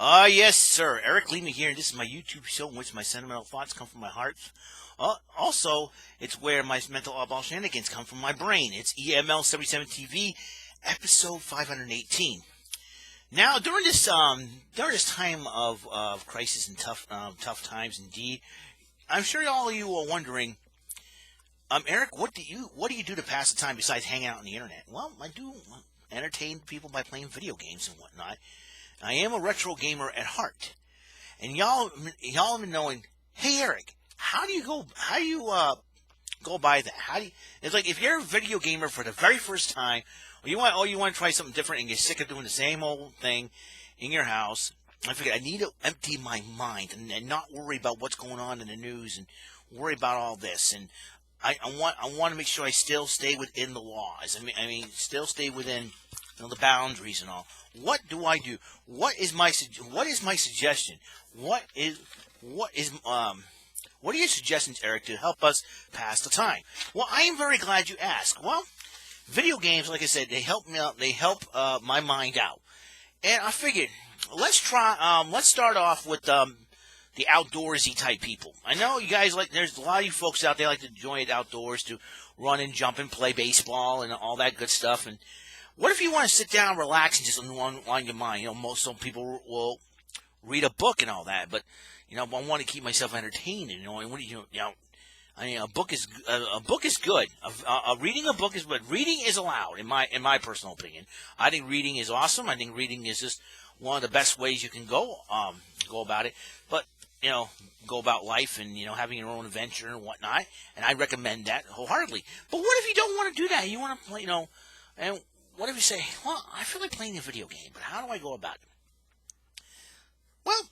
Yes, sir. Eric Lima here, and this is my YouTube show in which my sentimental thoughts come from my heart. Also, it's where my mental oddball shenanigans come from my brain. It's EML77 TV, episode 518. Now, during this time of crisis and tough times indeed, I'm sure all of you are wondering, Eric, what do you do to pass the time besides hanging out on the internet? Well, I do entertain people by playing video games and whatnot. I am a retro gamer at heart, and y'all have been knowing. Hey, Eric, how do you go by that? It's like if you're a video gamer for the very first time, or you want to try something different, and you're sick of doing the same old thing in your house. I figured I need to empty my mind and not worry about what's going on in the news and worry about all this. And I want to make sure I still stay within the laws. I mean, still stay within the boundaries and all. What do I do? What is my suggestion? What are your suggestions, Eric, to help us pass the time? Well, I am very glad you asked. Well, video games, like I said, they help me out. They help my mind out. And I figured let's start off with the outdoorsy type people. I know you guys there's a lot of you folks out there like to enjoy it outdoors, to run and jump and play baseball and all that good stuff. And what if you want to sit down, relax, and just unwind your mind? Some people will read a book and all that, but I want to keep myself entertained. And a book is good. Reading a book is good. Reading is allowed, in my personal opinion. I think reading is awesome. I think reading is just one of the best ways you can go about it. But go about life and having your own adventure and whatnot. And I recommend that wholeheartedly. But what if you don't want to do that? You want to play, and what if you say, well, I feel like playing a video game, but how do I go about it? Well,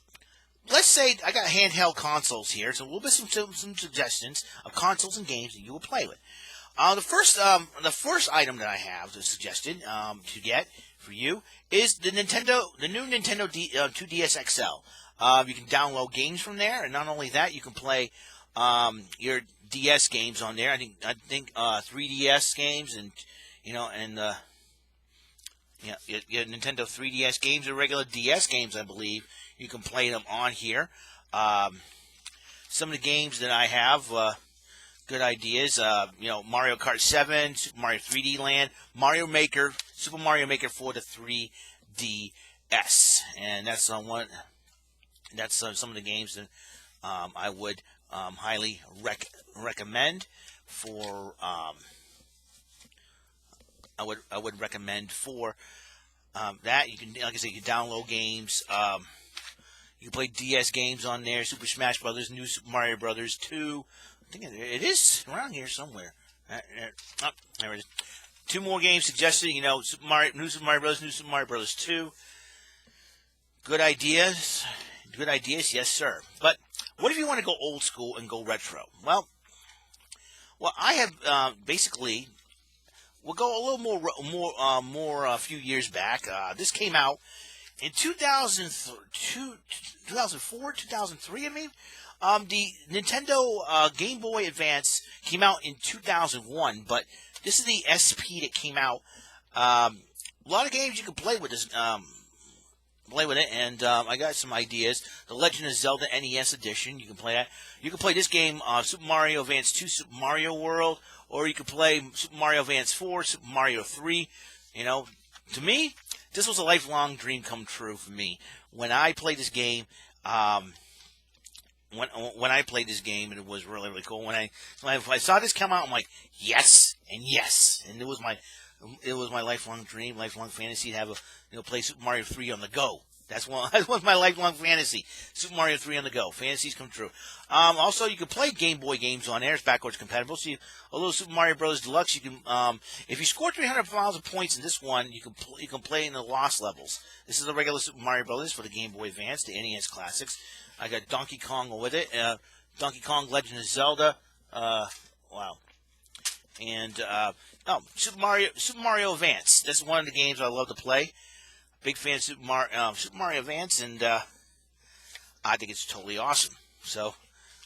let's say I got handheld consoles here, so we'll get some suggestions of consoles and games that you will play with. The first item that I have suggested to get for you is the new Nintendo 2DS XL. You can download games from there, and not only that, you can play your DS games on there. I think 3DS games and your Nintendo 3DS games or regular DS games, I believe. You can play them on here. Some of the games that I have, good ideas. Mario Kart 7, Super Mario 3D Land, Super Mario Maker for the 3DS, and that's some of the games that I would highly recommend for. I would recommend for that. You can, like I said, you can download games. You can play DS games on there. Super Smash Brothers, New Super Mario Brothers 2. I think it is around here somewhere. There it is. 2 more games suggested. New Super Mario Brothers, New Super Mario Brothers 2. Good ideas. Yes, sir. But what if you want to go old school and go retro? Well, I have basically. We'll go a little more a few years back. This came out in 2004, 2003, I mean. The Nintendo Game Boy Advance came out in 2001, but this is the SP that came out. A lot of games you can play with this. Play with it, and I got some ideas. The Legend of Zelda NES Edition, you can play that. You can play this game, Super Mario Advance 2, Super Mario World, or you can play Super Mario Advance 4, Super Mario 3. To me, this was a lifelong dream come true for me. When I played this game, when I played this game, and it was really, really cool. When I saw this come out, I'm like, yes, and yes, and it was my lifelong dream, lifelong fantasy to have play Super Mario 3 on the go. That was my lifelong fantasy. Super Mario 3 on the go. Fantasies come true. Also, you can play Game Boy games on there. It's backwards compatible. So a little Super Mario Bros. Deluxe. You can, if you score 300,000 points in this one, you can play in the Lost levels. This is the regular Super Mario Bros. For the Game Boy Advance, the NES Classics. I got Donkey Kong with it. Donkey Kong Legend of Zelda. Wow. And Super Mario Advance. That's one of the games I love to play. Big fan of Super Mario Advance, and I think it's totally awesome. So,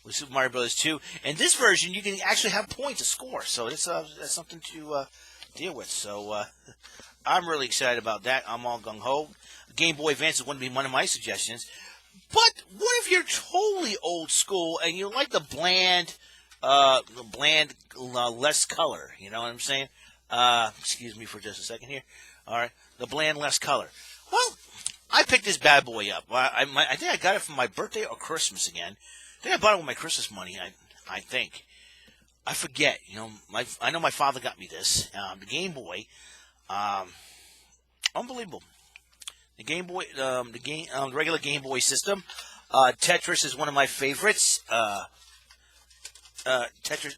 with Super Mario Bros. 2, and this version, you can actually have points to score. So that's something to deal with. So I'm really excited about that. I'm all gung-ho. Game Boy Advance is going to be one of my suggestions. But what if you're totally old school and you like the bland, less color? You know what I'm saying? Excuse me for just a second here. All right, the bland, less color. Well, I picked this bad boy up. I think I got it for my birthday or Christmas again. I think I bought it with my Christmas money. I think. I forget. You know, I know my father got me this. The Game Boy. Unbelievable. The Game Boy, the regular Game Boy system. Tetris is one of my favorites. Tetris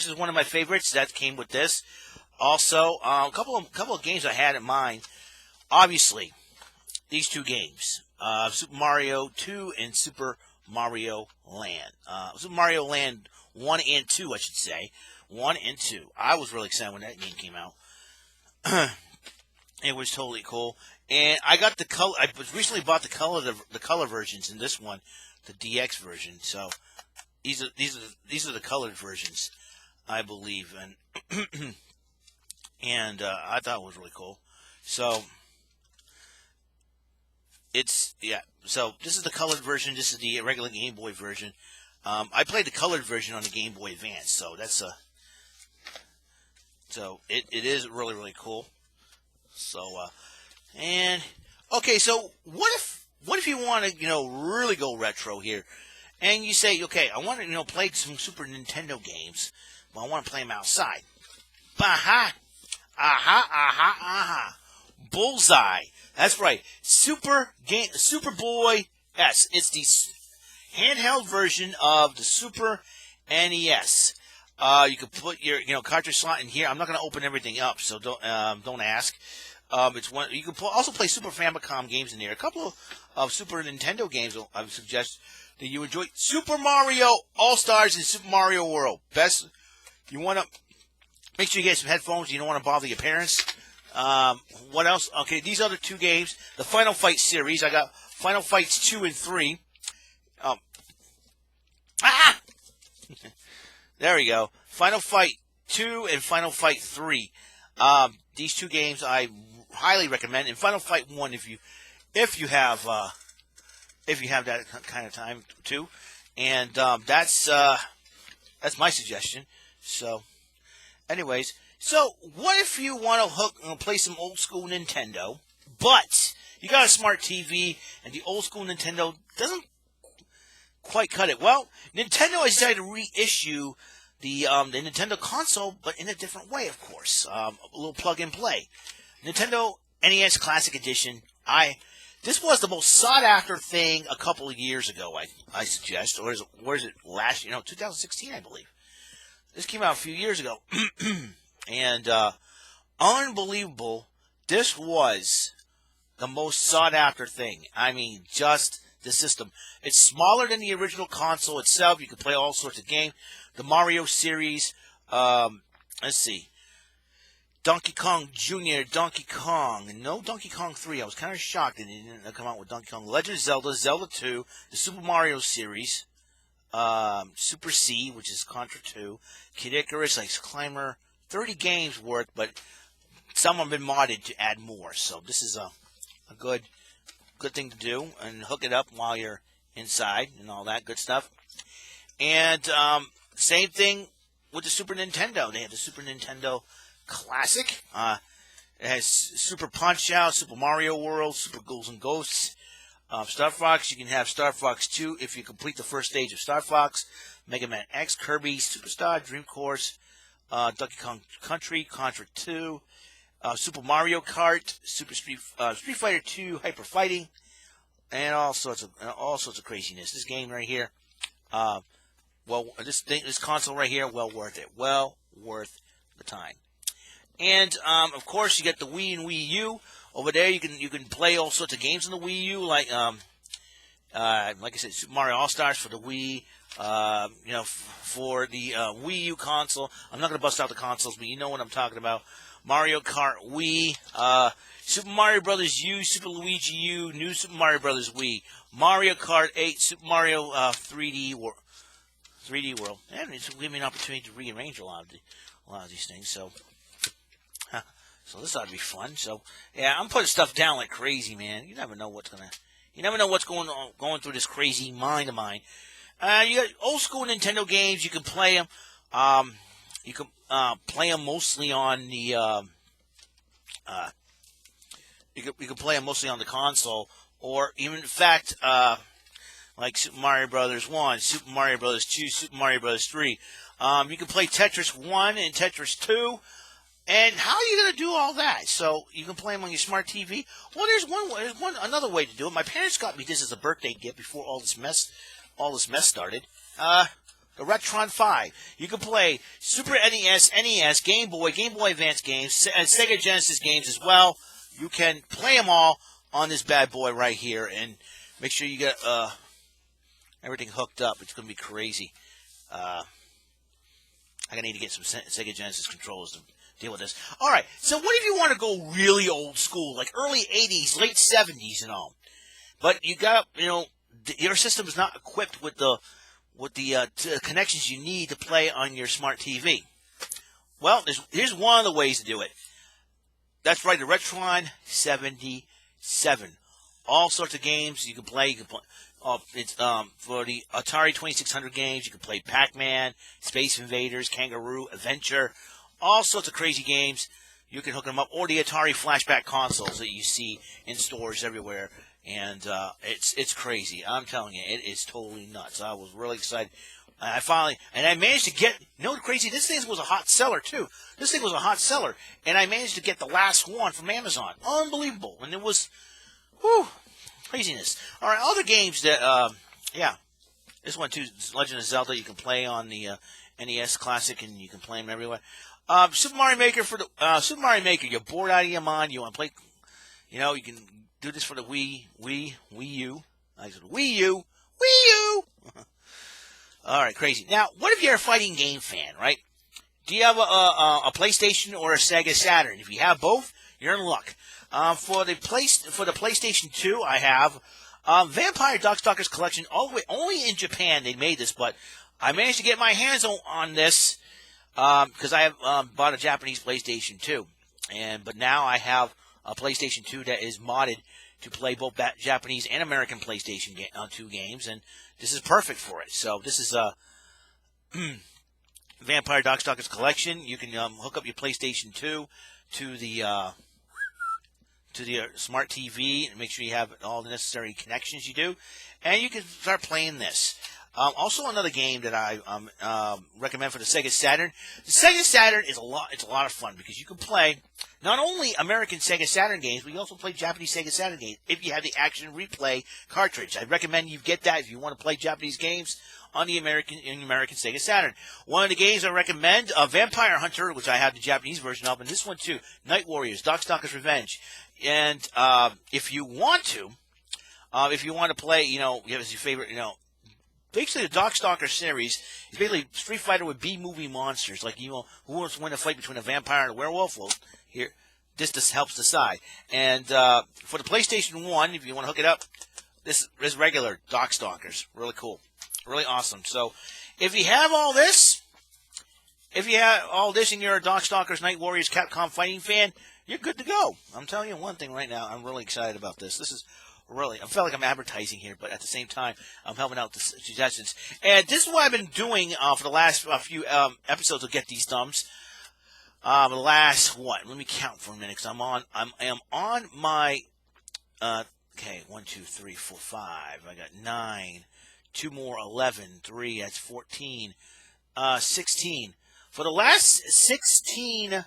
is one of my favorites. That came with this. Also, a couple of games I had in mind. Obviously, these two games, Super Mario 2 and Super Mario Land. Super Mario Land 1 and 2, I should say. 1 and 2. I was really excited when that game came out. It was totally cool. And I got the color. I recently bought the color versions in this one, the DX version. So these are the colored versions, I believe, and and I thought it was really cool. So So this is the colored version. This is the regular Game Boy version. I played the colored version on the Game Boy Advance. So it is really cool. So and okay, so what if you want to really go retro here, and you say, okay, I want to play some Super Nintendo games, but I want to play them outside. Aha, bullseye. That's right, Super Boy S. It's the handheld version of the Super NES. You can put your cartridge slot in here. I'm not going to open everything up, so don't ask. It's one. You can also play Super Famicom games in there. A couple of Super Nintendo games I would suggest that you enjoy. Super Mario All-Stars and Super Mario World. Best. You want to make sure you get some headphones. You don't want to bother your parents. What else? Okay, these are the two games. The Final Fight series. I got Final Fights 2 and 3. There we go. Final Fight 2 and Final Fight 3. These two games I highly recommend. And Final Fight 1 if you have that kind of time too. And that's my suggestion. So anyways, so what if you want to play some old school Nintendo, but you got a smart TV and the old school Nintendo doesn't quite cut it? Well, Nintendo has decided to reissue the Nintendo console, but in a different way, of course. A little plug and play. Nintendo NES Classic Edition. This was the most sought after thing a couple of years ago, I suggest, or is it last 2016, I believe. This came out a few years ago, and unbelievable. This was the most sought after thing. I mean, just the system. It's smaller than the original console itself. You can play all sorts of games. The Mario series, let's see, Donkey Kong Jr., Donkey Kong, no Donkey Kong 3. I was kind of shocked that they didn't come out with Donkey Kong. Legend of Zelda, Zelda 2, the Super Mario series, Super C, which is Contra 2, Kid Icarus, Ice Climber, 30 games worth, but some have been modded to add more. So this is a good thing to do, and hook it up while you're inside and all that good stuff. And same thing with the Super Nintendo. They have the Super Nintendo Classic. It has Super Punch-Out, Super Mario World, Super Ghouls and Ghosts, Star Fox. You can have Star Fox 2 if you complete the first stage of Star Fox, Mega Man X, Kirby, Superstar, Dream Course, Donkey Kong Country, Contra 2, Super Mario Kart, Super Street Fighter 2, Hyper Fighting, and all sorts of craziness. This game right here, this console right here, well worth it. Well worth the time. And of course, you get the Wii and Wii U over there. You can play all sorts of games on the Wii U, like I said, Super Mario All Stars for the Wii. For the Wii U console. I'm not going to bust out the consoles, but you know what I'm talking about. Mario Kart Wii, Super Mario Brothers U, Super Luigi U, New Super Mario Brothers Wii, Mario Kart 8, Super Mario 3D World. And it's giving me an opportunity to rearrange a lot of these things. So So this ought to be fun. So yeah, I'm putting stuff down like crazy, man. You never know you never know what's going through this crazy mind of mine. You got old school Nintendo games. You can play them. You can play them mostly on the. You can play them mostly on the console, or even in fact, like Super Mario Brothers 1, Super Mario Brothers 2, Super Mario Brothers 3. You can play Tetris 1 and Tetris 2. And how are you going to do all that? So you can play them on your smart TV. Well, there's another way to do it. My parents got me this as a birthday gift before all this mess started. The Retron 5. You can play Super NES, Game Boy Advance games, and Sega Genesis games as well. You can play them all on this bad boy right here, and make sure you get everything hooked up. It's going to be crazy. I'm going to need to get some Sega Genesis controllers to deal with this. All right, so what if you want to go really old school, like early 80s, late 70s and all? But you got, your system is not equipped with the connections you need to play on your smart TV. Well, here's one of the ways to do it. That's right, the Retron 77. All sorts of games you can play. You can play. It's for the Atari 2600 games. You can play Pac-Man, Space Invaders, Kangaroo, Adventure, all sorts of crazy games. You can hook them up, or the Atari flashback consoles that you see in stores everywhere. And it's crazy. I'm telling you, it is totally nuts. I was really excited. I managed to get, what's crazy? This thing was a hot seller, too. This thing was a hot seller. And I managed to get the last one from Amazon. Unbelievable. And it was, craziness. All right, other games that, this one, too, Legend of Zelda, you can play on the NES Classic, and you can play them everywhere. Super Mario Maker, Super Mario Maker, you're bored out of your mind, you want to play, you can do this for the Wii U. I said, Wii U. All right, crazy. Now, what if you're a fighting game fan, right? Do you have a PlayStation or a Sega Saturn? If you have both, you're in luck. For the PlayStation 2, I have Vampire Darkstalkers Collection. All the way, only in Japan they made this, but I managed to get my hands on this because I have bought a Japanese PlayStation 2, but now I have a PlayStation 2 that is modded to play both Japanese and American PlayStation 2 games, and this is perfect for it. So this is Vampire Darkstalkers Collection. You can hook up your PlayStation 2 to the smart TV and make sure you have all the necessary connections you do, and you can start playing this. Also, another game that I recommend for the Sega Saturn. The Sega Saturn is It's a lot of fun because you can play not only American Sega Saturn games, but you also play Japanese Sega Saturn games if you have the Action Replay cartridge. I recommend you get that if you want to play Japanese games on the American Sega Saturn. One of the games I recommend, Vampire Hunter, which I have the Japanese version of, and this one too, Night Warriors, Darkstalkers Revenge. And if you want to play, you have as your favorite, basically, the Darkstalker series is basically Street Fighter with B-movie monsters. Like, who wants to win a fight between a vampire and a werewolf? Well, here, this just helps decide. And for the PlayStation 1, if you want to hook it up, this is regular Darkstalkers. Really cool. Really awesome. So, if you have all this, and you're a Darkstalkers, Night Warriors, Capcom fighting fan, you're good to go. I'm telling you one thing right now. I'm really excited about this. This is really, I feel like I'm advertising here, but at the same time, I'm helping out the suggestions. And this is what I've been doing for the last few episodes of Get These Thumbs. The last, let me count for a minute, because I am on my, 1, 2, 3, 4, 5. I got 9, 2 more, 11, 3, that's 14, 16. For the last 16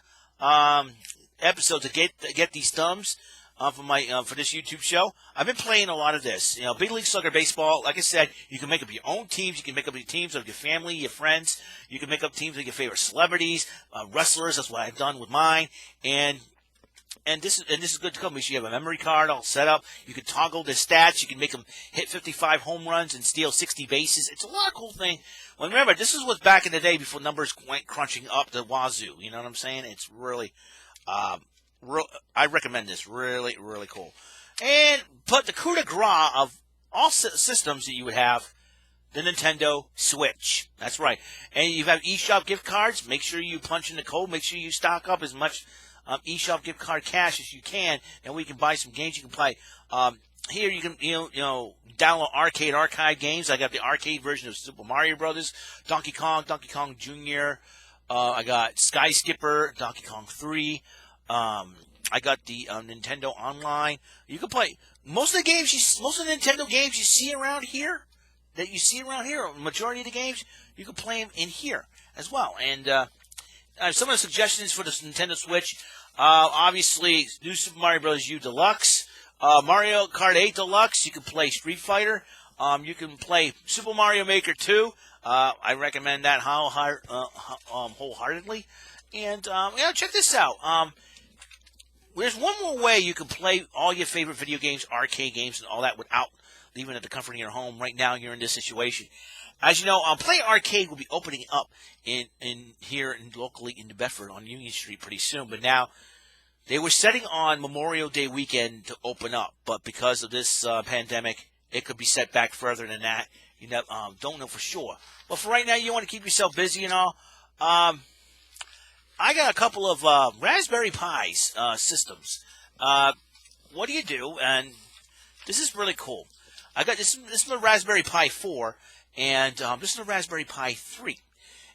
episodes of Get These Thumbs, for this YouTube show, I've been playing a lot of this. Big League Slugger Baseball. Like I said, you can make up your own teams. You can make up your teams of your family, your friends. You can make up teams of your favorite celebrities, wrestlers. That's what I've done with mine. And this is good to come. You have a memory card all set up. You can toggle the stats. You can make them hit 55 home runs and steal 60 bases. It's a lot of cool thing. Well, remember, this was back in the day before numbers went crunching up the wazoo. You know what I'm saying? It's really, I recommend this. Really, really cool. And put the coup de grace of all systems that you would have, the Nintendo Switch. That's right. And you have eShop gift cards. Make sure you punch in the code. Make sure you stock up as much eShop gift card cash as you can, and we can buy some games you can play. Here you can download arcade archive games. I got the arcade version of Super Mario Brothers, Donkey Kong Jr. I got Sky Skipper, Donkey Kong 3. I got the Nintendo Online. You can play most of the Nintendo games you see around here. Majority of the games you can play them in here as well. And some of the suggestions for the Nintendo Switch, obviously, New Super Mario Bros. U Deluxe. Mario Kart 8 Deluxe, you can play Street Fighter. You can play Super Mario Maker 2. I recommend that wholeheartedly. And check this out. There's one more way you can play all your favorite video games, arcade games, and all that without leaving at the comfort of your home. Right now, you're in this situation. As you know, Play Arcade will be opening up locally in New Bedford on Union Street pretty soon. But now, they were setting on Memorial Day weekend to open up, but because of this pandemic, it could be set back further than that. You know, don't know for sure. But for right now, you want to keep yourself busy and all. I got a couple of Raspberry Pis systems. What do you do? And this is really cool. I got this. This is the Raspberry Pi 4, and this is the Raspberry Pi 3.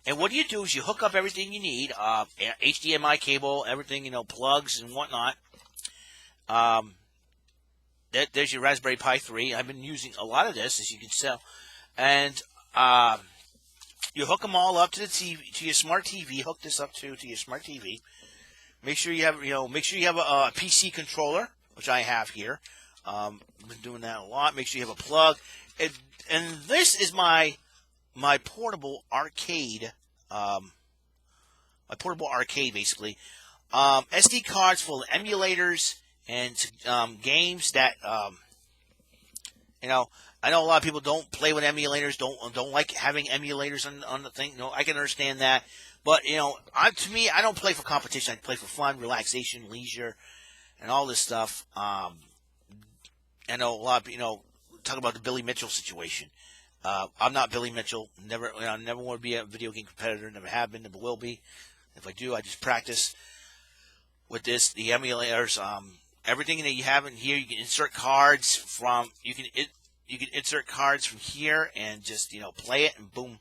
And what you do is you hook up everything you need, HDMI cable, everything, plugs and whatnot. There's your Raspberry Pi 3. I've been using a lot of this, as you can tell. And you hook them all up to the TV, to your smart TV. Hook this up to your smart TV. Make sure you have, a PC controller, which I have here. I've been doing that a lot. Make sure you have a plug. And this is my portable arcade, basically. SD cards full of emulators and games that, I know a lot of people don't play with emulators, don't like having emulators on the thing. I can understand that. But, to me, I don't play for competition. I play for fun, relaxation, leisure, and all this stuff. I know a lot of, talk about the Billy Mitchell situation. I'm not Billy Mitchell. Never want to be a video game competitor. Never have been. Never will be. If I do, I just practice with this. The emulators, everything that you have in here, you can insert cards from. You can insert cards from here and just play it and boom.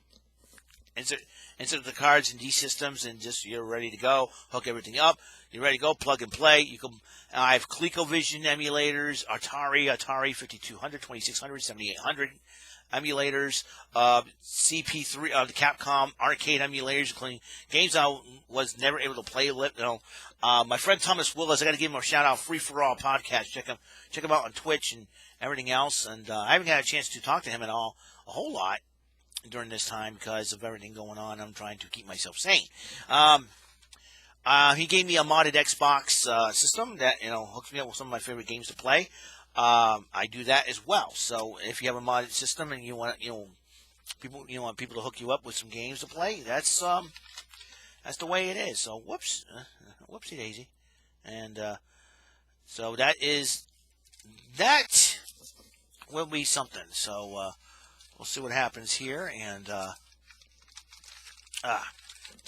Insert the cards in these systems and just you're ready to go. Hook everything up. You're ready to go. Plug and play. You can. I have ColecoVision emulators, Atari 5200, 2600, 7800. Emulators, CP3, the Capcom arcade emulators, including games I was never able to play. My friend Thomas Willis, I got to give him a shout out. Free for All podcast. Check him out on Twitch and everything else. And I haven't had a chance to talk to him at all a whole lot during this time because of everything going on. I'm trying to keep myself sane. He gave me a modded Xbox system that hooks me up with some of my favorite games to play. I do that as well. So if you have a modded system and you want people to hook you up with some games to play, that's the way it is. So whoopsie daisy, and so that will be something. So we'll see what happens here, and time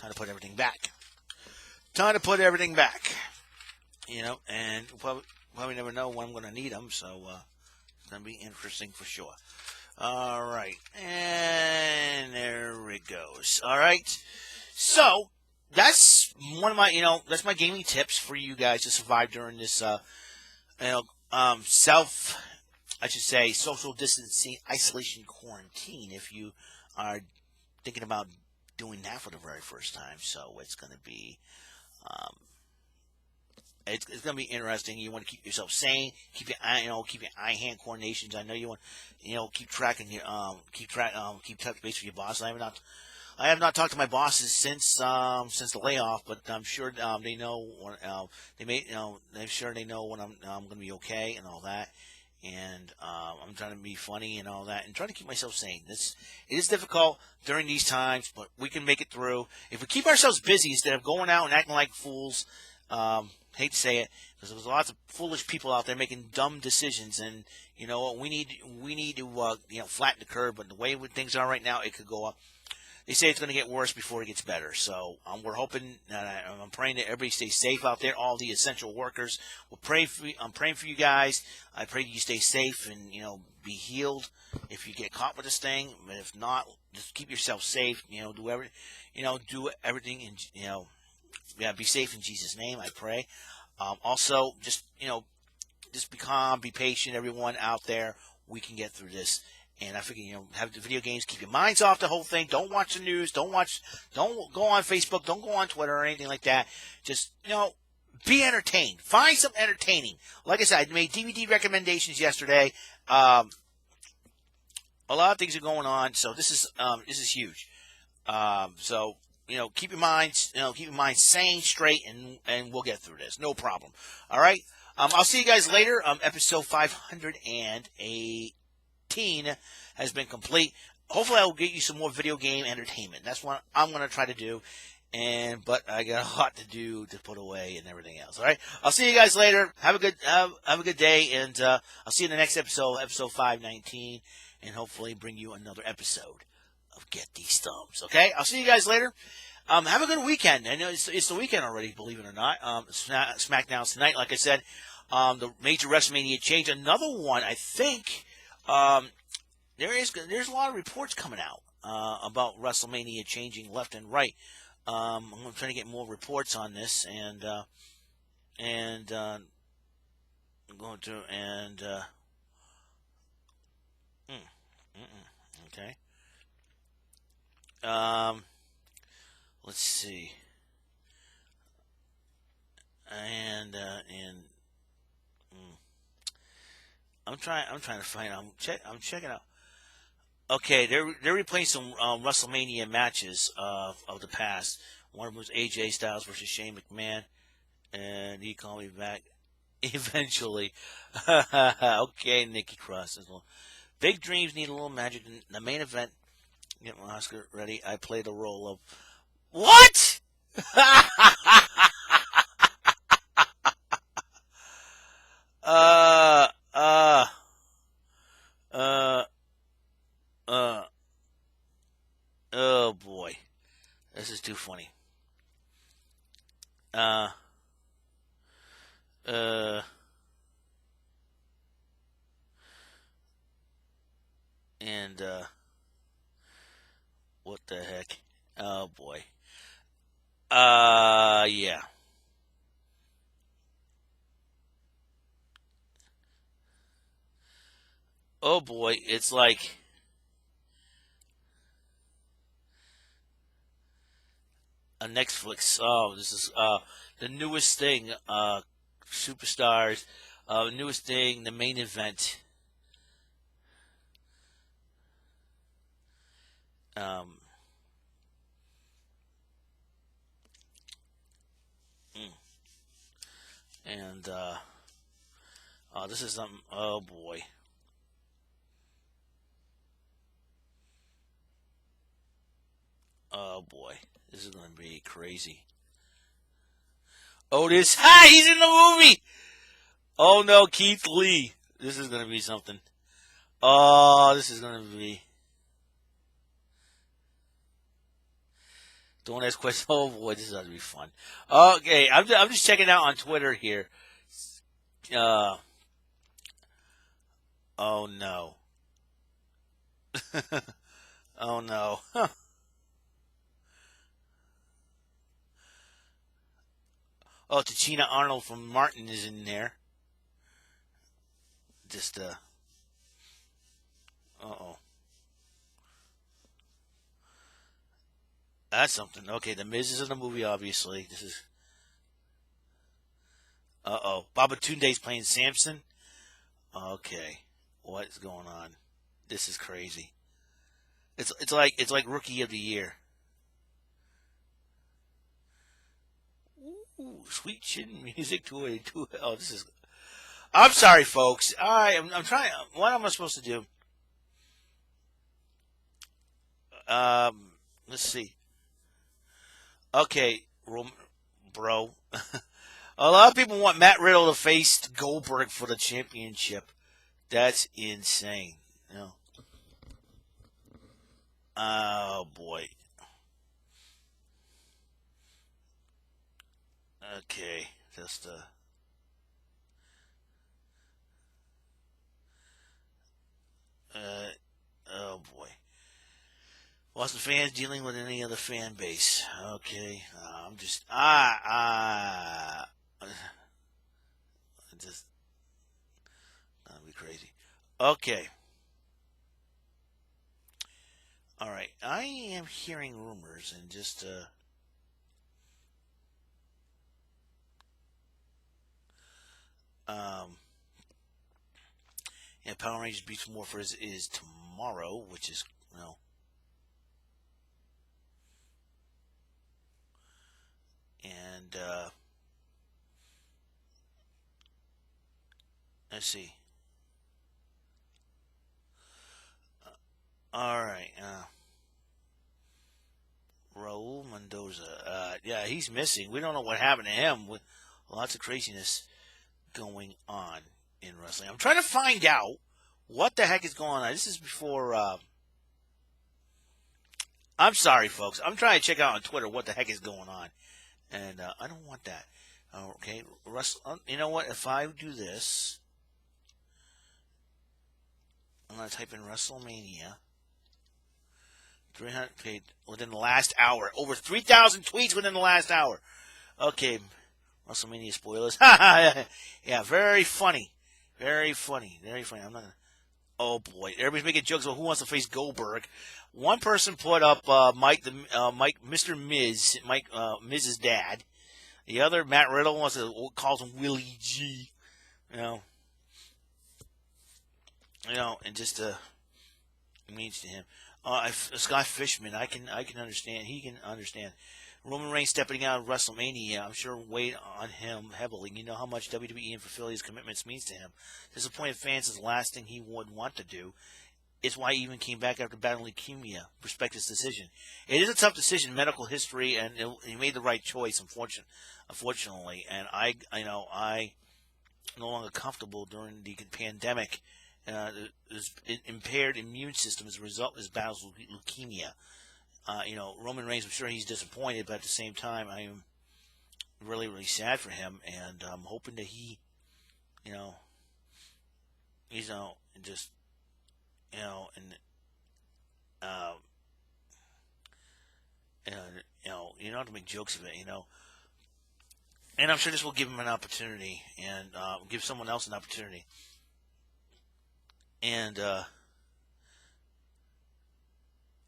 to put everything back. And probably never know when I'm going to need them, so it's going to be interesting for sure. All right, and there it goes. All right, so that's one of my, that's my gaming tips for you guys to survive during this, social distancing, isolation, quarantine. If you are thinking about doing that for the very first time, so it's going to be. It's going to be interesting. You want to keep yourself sane, keep your eye-hand coordinations. I know you want, keep touch base with your boss. I have not talked to my bosses since the layoff, but I'm sure they know. I'm sure they know when I'm going to be okay and all that. And I'm trying to be funny and all that, and trying to keep myself sane. It is difficult during these times, but we can make it through if we keep ourselves busy instead of going out and acting like fools. Hate to say it, because there's lots of foolish people out there making dumb decisions, and we need to flatten the curve. But the way things are right now, it could go up. they say it's going to get worse before it gets better. So we're hoping, I'm praying that everybody stays safe out there. All the essential workers, I'm praying for you guys. I pray you stay safe and be healed if you get caught with this thing. But if not, just keep yourself safe. Do everything, and be safe in Jesus' name. I pray. Also, just be calm, be patient, everyone out there. We can get through this. And I figure, have the video games, keep your minds off the whole thing. Don't watch the news. Don't go on Facebook. Don't go on Twitter or anything like that. Just, be entertained. Find some entertaining. Like I said, I made DVD recommendations yesterday. A lot of things are going on, so this is huge. So, keep your minds sane, straight, and we'll get through this. No problem. All right. I'll see you guys later. Episode 518 has been complete. Hopefully, I will get you some more video game entertainment. That's what I'm going to try to do. But I got a lot to do to put away and everything else. All right. I'll see you guys later. Have a good day, and I'll see you in the next episode 519, and hopefully bring you another episode of Get These Thumbs. Okay. I'll see you guys later. Have a good weekend. I know it's the weekend already, believe it or not. SmackDown's tonight, like I said. The major WrestleMania change. Another one, I think. There's a lot of reports coming out about WrestleMania changing left and right. I'm trying to get more reports on this, and I'm going to okay. Let's see. I'm trying to find. I'm checking out. Okay, they're replaying some WrestleMania matches of the past. One of them was AJ Styles versus Shane McMahon, and he called me back eventually. Okay, Nikki Cross as well. Big dreams need a little magic. In the main event, get my Oscar ready. I play the role of what? uh, uh, uh, uh. Oh boy, this is too funny. Uh, uh, and what the heck? Oh boy. Yeah. Oh boy, it's like a Netflix. Oh, this is the newest thing. Superstars. Newest thing. The main event. Um. And this is something. Oh boy. Oh boy, this is gonna be crazy. Otis, hi, he's in the movie. Oh no, Keith Lee. This is gonna be something. Oh, this is gonna be. Don't ask questions. Oh boy, this is gonna be fun. Okay, I'm just checking out on Twitter here. Uh, oh no. Oh no. Oh, Tachina Arnold from Martin is in there. Just oh. That's something. Okay, the Miz is in the movie, obviously. This is. Uh-oh. Babatunde's playing Samson? Okay. What's going on? This is crazy. It's like Rookie of the Year. Ooh, sweet chin music to a to oh this is I'm sorry folks. I'm trying what am I supposed to do? Let's see. Okay, bro. A lot of people want Matt Riddle to face Goldberg for the championship. That's insane. Oh boy. Okay, just uh, oh boy. Boston fans dealing with any other fan base. Okay, I'm just just that'll be crazy. Okay, all right. I am hearing rumors and just um yeah, Power Rangers Beast Morphers is tomorrow, which is and let's see. All right, Raul Mendoza. Yeah, he's missing. We don't know what happened to him. With lots of craziness going on in wrestling. I'm trying to find out what the heck is going on. This is before. I'm sorry, folks. I'm trying to check out on Twitter what the heck is going on, and I don't want that. Okay, you know what? If I do this, I'm gonna type in WrestleMania. 300 paid within the last hour. Over 3,000 tweets within the last hour. Okay, WrestleMania spoilers. Yeah, very funny. Very funny. Very funny. I'm not gonna. Oh boy, everybody's making jokes about who wants to face Goldberg. One person put up Mike, Mr. Miz, Miz's dad. The other, Matt Riddle, calls him Willie G. You know, and just means to him. Scott Fishman, I can understand. He can understand. Roman Reigns stepping out of WrestleMania, I'm sure weighed on him heavily. You know how much WWE and fulfill his commitments means to him. Disappointed fans is the last thing he would want to do. It's why he even came back after battling leukemia. Respect his decision. It is a tough decision, medical history, and he made the right choice. Unfortunately, and I no longer comfortable during the pandemic. His impaired immune system as a result of his battles with leukemia. Roman Reigns, I'm sure he's disappointed, but at the same time, I am really, really sad for him, and I'm hoping that you know, and just, and, uh, you don't have to make jokes of it, and I'm sure this will give him an opportunity, and give someone else an opportunity, and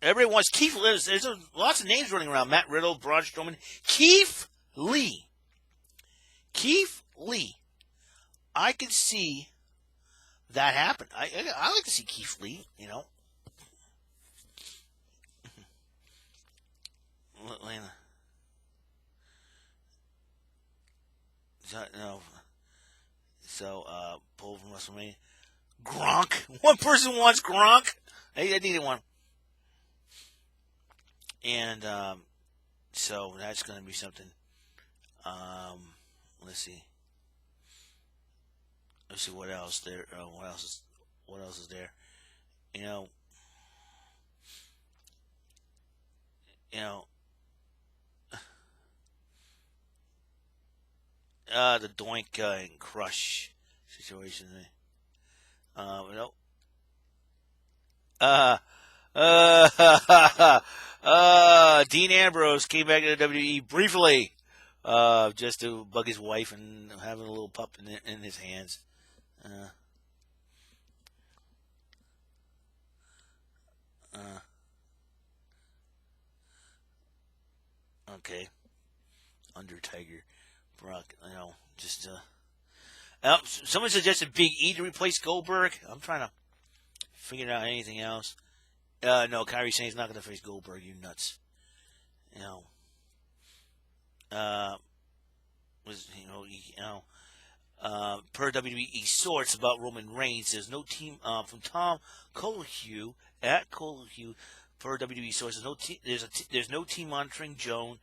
everybody wants Keith Lee. There's lots of names running around: Matt Riddle, Braun Strowman, Keith Lee. Keith Lee. I could see that happen. I like to see Keith Lee. Lana. No. So, pull from WrestleMania. Gronk. One person wants Gronk. I need one. And so that's going to be something. Let's see. Let's see what else there. What else is there? You know. You know. The Doink and Crush situation. No. Dean Ambrose came back to the WWE briefly, just to bug his wife and having a little pup in his hands. Uh, uh, okay, Undertaker, Brock. Just someone suggested Big E to replace Goldberg. I'm trying to figure out anything else. No, Kyrie Sane's not going to face Goldberg. You nuts. You know. Uh, was per WWE Source about Roman Reigns, there's no team from Tom Colohue at Colohue. Per WWE Source, there's no team monitoring Joe,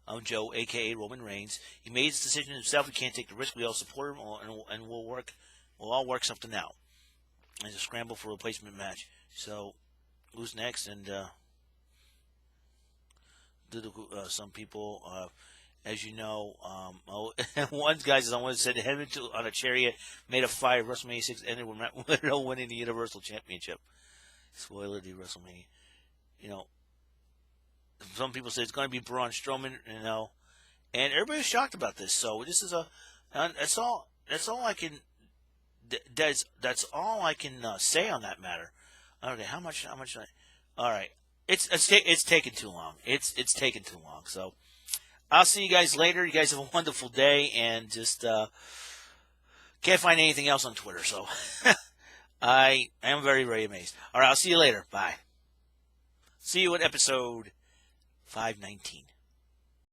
aka Roman Reigns. He made his decision himself. We can't take the risk. We all support him, and we'll all work something out. There's a scramble for a replacement match. So, who's next? And some people as you know, one guy says, I want to say, headed on a chariot made of fire. WrestleMania 6 ended with Riddle winning the Universal Championship. Spoiler to WrestleMania. You know, some people say it's going to be Braun Strowman, you know, and everybody's shocked about this. So this is that's all I can, that's all I can say on that matter. Okay, how much, all right. It's taken too long. It's taken too long. So I'll see you guys later. You guys have a wonderful day, and just can't find anything else on Twitter. So I am very, very amazed. All right, I'll see you later. Bye. See you at episode 519.